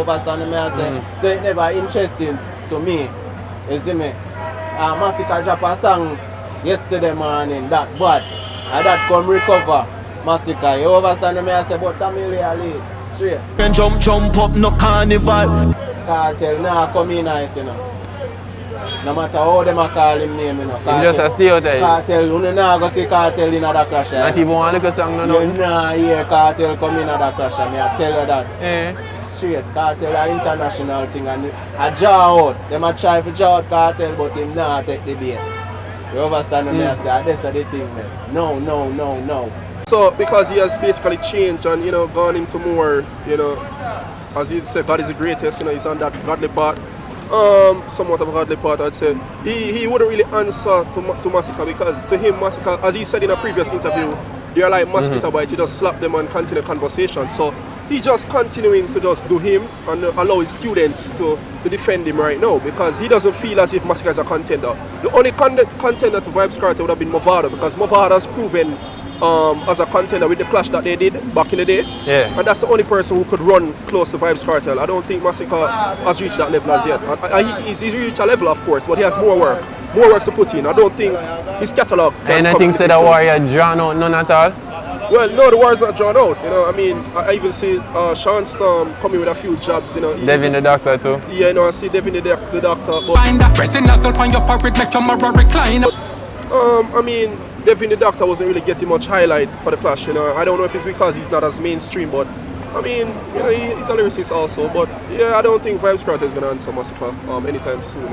overstand me and say, so it never interesting to me. You see me? Masicka drop a song yesterday morning, that bad. And that come recover Masicka. You overstand me and say, but Tommy Lee straight. Jump up, no carnival. Kartel now come in night, you know. No matter how them call him name, you know. Kartel, just a stay out there. Kartel, you know go see Kartel in other clash. Not even one little song, no. You nah hear Kartel come in other clash, me I tell you that. Straight, Kartel are international thing and a draw out. Them a try to draw out Kartel, but him nah take the bait. You understand me? I say, that's the thing there. No. So because he has basically changed and gone into more, as he said, God is the greatest, he's on that godly part. Somewhat of a godly part, I'd say. He wouldn't really answer to Masicka because to him, Masicka, as he said in a previous interview, they're like mosquito bites, he just slap them and continue conversation. So he's just continuing to just do him and allow his students to defend him right now because he doesn't feel as if Masicka is a contender. The only contender to Vybz Kartel would have been Mavado because Mavado has proven as a contender with the clash that they did back in the day. Yeah. And that's the only person who could run close to Vybz Kartel. I don't think Masicka has reached that level as yet. He's reached a level, of course, but he has more work to put in. I don't think his catalogue. Anything say the warrior drawn out, none at all? Well, no, the war is not drawn out. I even see Sean Storm coming with a few jobs. Devin the Doctor too. Yeah, I see Devin the Doctor. But, Devin the Doctor wasn't really getting much highlight for the clash. I don't know if it's because he's not as mainstream, but he's a lyricist also. But yeah, I don't think Vybz Kartel is gonna answer Masicka anytime soon.